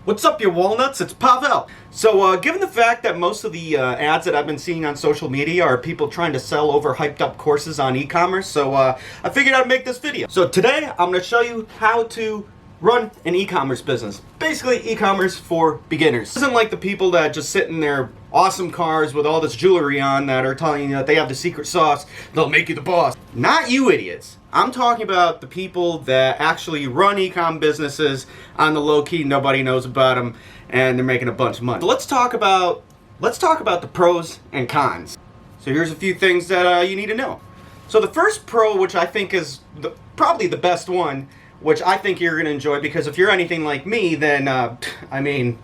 What's up, you walnuts? It's Pavel. So, given the fact that most of the ads that I've been seeing on social media are people trying to sell overhyped up courses on e-commerce, so I figured I'd make this video. So today, I'm going to show you how to run an e-commerce business. Basically, e-commerce for beginners. This isn't like the people that just sit in their awesome cars with all this jewelry on that are telling you that they have the secret sauce, they'll make you the boss. Not you idiots. I'm talking about the people that actually run e-com businesses on the low key, nobody knows about them, and they're making a bunch of money. So let's talk about the pros and cons. So here's a few things that you need to know. So the first pro, which I think is probably the best one, which I think you're gonna enjoy, because if you're anything like me, then I mean,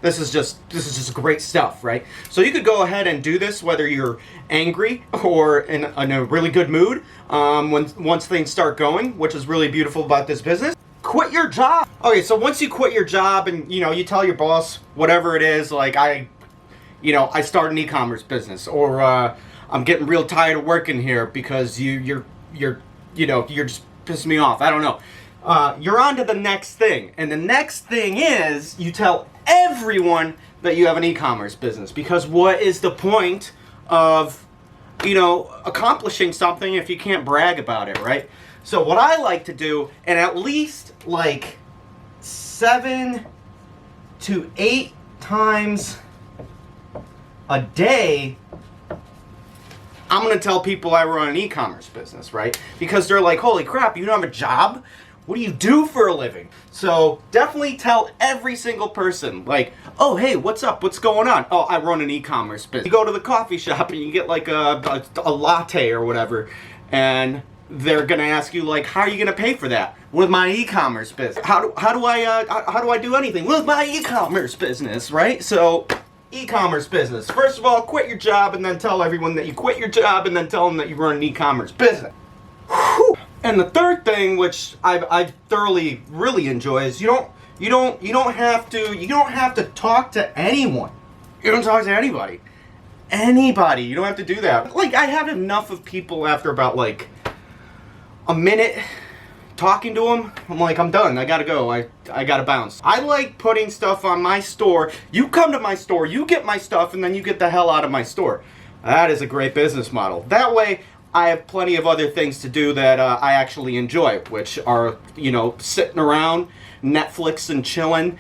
this is just great stuff, right? So you could go ahead and do this whether you're angry or in a really good mood once things start going, which is really beautiful about this business. Quit your job. Okay, so once you quit your job and you tell your boss whatever it is, like I start an e-commerce business, or I'm getting real tired of working here because you're just pissing me off. I don't know. You're on to the next thing, and the next thing is you tell everyone that you have an e-commerce business, because what is the point of accomplishing something if you can't brag about it, right? So what I like to do, and at least like 7 to 8 times a day, I'm gonna tell people I run an e-commerce business, right? Because they're like, holy crap, you don't have a job? What do you do for a living? So definitely tell every single person, like, oh, hey, what's up? What's going on? Oh, I run an e-commerce business. You go to the coffee shop and you get like a latte or whatever, and they're gonna ask you, like, how are you gonna pay for that? With my e-commerce business. How do I do anything? With my e-commerce business, right? So e-commerce business. First of all, quit your job and then tell everyone that you quit your job, and then tell them that you run an e-commerce business. Whew. And the third thing, which I thoroughly really enjoy, is you don't have to talk to anyone. You don't talk to anybody. Anybody. You don't have to do that. Like, I have enough of people after about like a minute talking to them. I'm like, I'm done. I gotta go. I gotta bounce. I like putting stuff on my store. You come to my store, you get my stuff, and then you get the hell out of my store. That is a great business model. That way, I have plenty of other things to do that I actually enjoy, which are, sitting around, Netflix and chilling,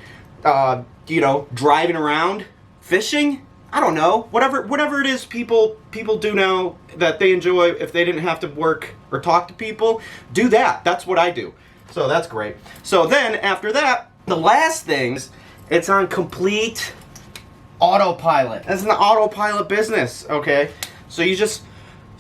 driving around, fishing. I don't know, whatever it is people do now that they enjoy. If they didn't have to work or talk to people, do that. That's what I do. So that's great. So then after that, the last thing, it's on complete autopilot. It's an autopilot business, okay?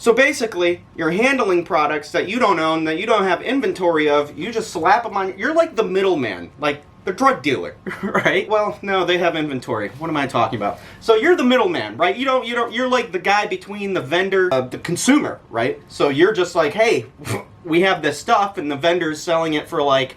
So basically, you're handling products that you don't own, that you don't have inventory of. You just slap them on. You're like the middleman, like the drug dealer, right? Well, no, they have inventory. What am I talking about? So you're the middleman, right? You're like the guy between the vendor, the consumer, right? So you're just like, hey, we have this stuff, and the vendor's selling it for like,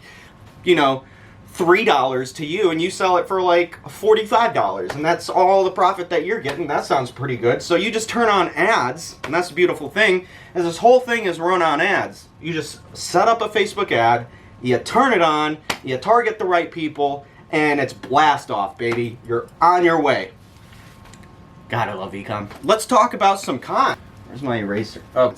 $3 to you, and you sell it for like $45, and that's all the profit that you're getting. That sounds pretty good. So you just turn on ads, and that's the beautiful thing, is this whole thing is run on ads. You just set up a Facebook ad, you turn it on, you target the right people, and it's blast off, baby. You're on your way. God, I love ecom. Let's talk about some cons. Where's my eraser? Oh,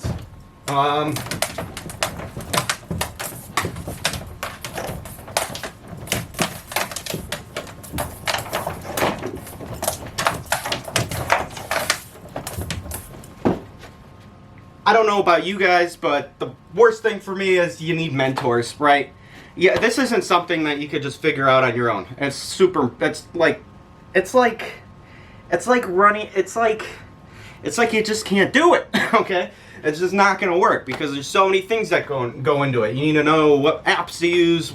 I don't know about you guys, but the worst thing for me is you need mentors, right? Yeah, this isn't something that you could just figure out on your own. It's like you just can't do it, okay? It's just not gonna work, because there's so many things that go into it. You need to know what apps to use,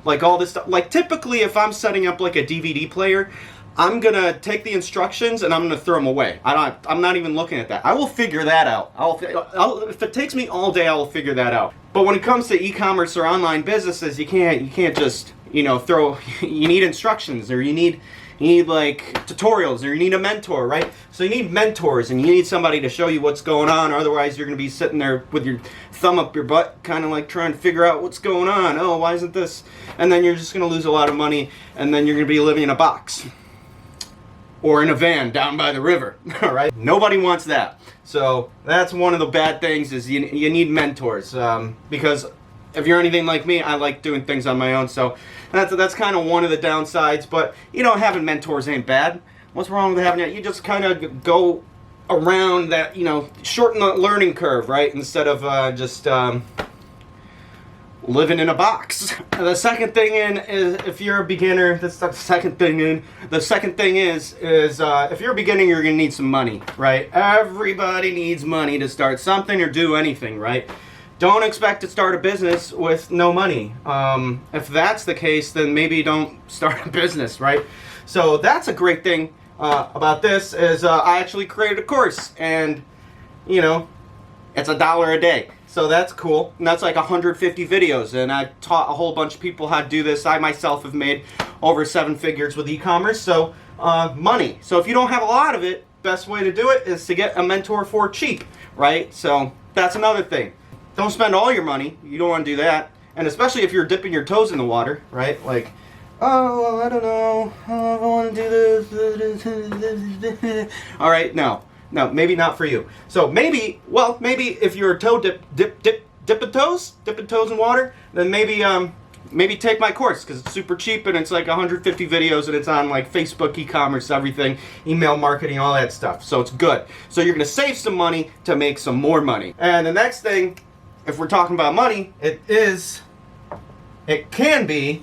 like all this stuff. Like typically, if I'm setting up like a DVD player, I'm gonna take the instructions and I'm gonna throw them away. I'm not even looking at that. I will figure that out. If it takes me all day, I will figure that out. But when it comes to e-commerce or online businesses, you can't just throw. You need instructions, or you need You need like tutorials, or you need a mentor, right? So you need mentors, and you need somebody to show you what's going on. Otherwise, you're going to be sitting there with your thumb up your butt, kind of like trying to figure out what's going on. Oh, why isn't this? And then you're just going to lose a lot of money, and then you're going to be living in a box or in a van down by the river. All right, nobody wants that. So that's one of the bad things, is you need mentors, because if you're anything like me, I like doing things on my own. So that's kind of one of the downsides. But you know, having mentors ain't bad. What's wrong with having it? You just kind of go around that, you know, shorten the learning curve, right? Instead of just living in a box. The second thing is, if you're a beginner, that's not the second thing in. The second thing is if you're a beginner, you're gonna need some money, right? Everybody needs money to start something or do anything, right? Don't expect to start a business with no money. If that's the case, then maybe don't start a business, right? So that's a great thing about this, is I actually created a course, and you know, it's $1 a day. So that's cool, and that's like 150 videos, and I taught a whole bunch of people how to do this. I myself have made over 7 figures with e-commerce, so money. So if you don't have a lot of it, best way to do it is to get a mentor for cheap, right? So that's another thing. Don't spend all your money. You don't want to do that, and especially if you're dipping your toes in the water, right? Like, oh, well, I don't know, I want to do this. All right, no, maybe not for you. So maybe if you're a toe dipping toes in water, then maybe take my course, because it's super cheap, and it's like 150 videos, and it's on like Facebook, e-commerce, everything, email marketing, all that stuff. So it's good. So you're gonna save some money to make some more money. And the next thing, if we're talking about money, it can be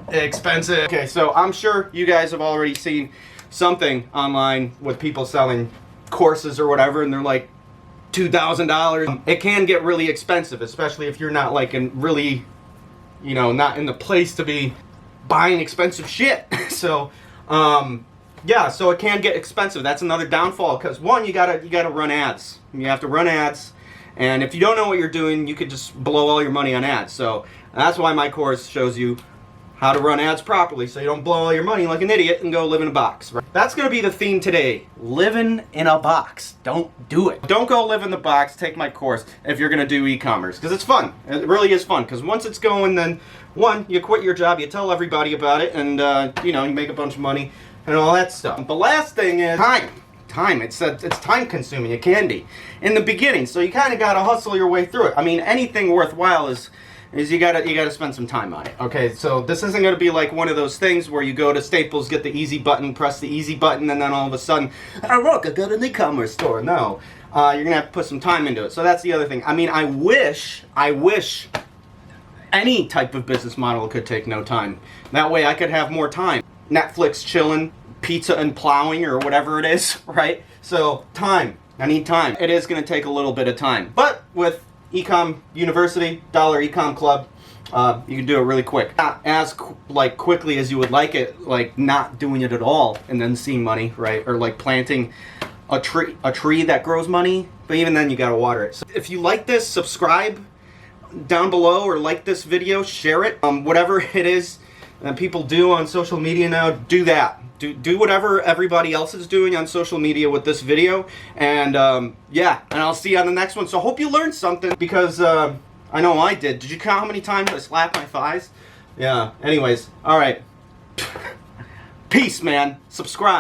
expensive. Okay, so I'm sure you guys have already seen something online with people selling courses or whatever, and they're like $2,000. It can get really expensive, especially if you're not like really, you know, not in the place to be buying expensive shit. So yeah, so it can get expensive. That's another downfall, because one, you gotta run ads. You have to run ads. And if you don't know what you're doing, you could just blow all your money on ads. So that's why my course shows you how to run ads properly, so you don't blow all your money like an idiot and go live in a box. Right? That's going to be the theme today. Living in a box. Don't do it. Don't go live in the box. Take my course if you're going to do e-commerce, because it's fun. It really is fun, because once it's going, then one, you quit your job, you tell everybody about it, and you know, you make a bunch of money and all that stuff. The last thing is time. It's time consuming. It can be in the beginning, so you kind of got to hustle your way through it. I mean, anything worthwhile is you gotta spend some time on it. Okay, so this isn't gonna be like one of those things where you go to Staples, get the easy button, press the easy button, and then all of a sudden, oh look, I got an e-commerce store. No, you're gonna have to put some time into it. So that's the other thing. I mean, I wish any type of business model could take no time. That way I could have more time. Netflix chilling, pizza and plowing, or whatever it is, right? So time. I need time. It is going to take a little bit of time. But with eCom University, Dollar eCom Club, you can do it really quick. Not as quickly as you would like it, like not doing it at all and then seeing money, right? Or like planting a tree that grows money, but even then you got to water it. So if you like this, subscribe down below, or like this video, share it. Whatever it is that people do on social media now, do that. Do whatever everybody else is doing on social media with this video, and yeah, and I'll see you on the next one. So hope you learned something, because I know I did. Did you count how many times I slapped my thighs? Yeah, anyways, alright. Peace, man. Subscribe.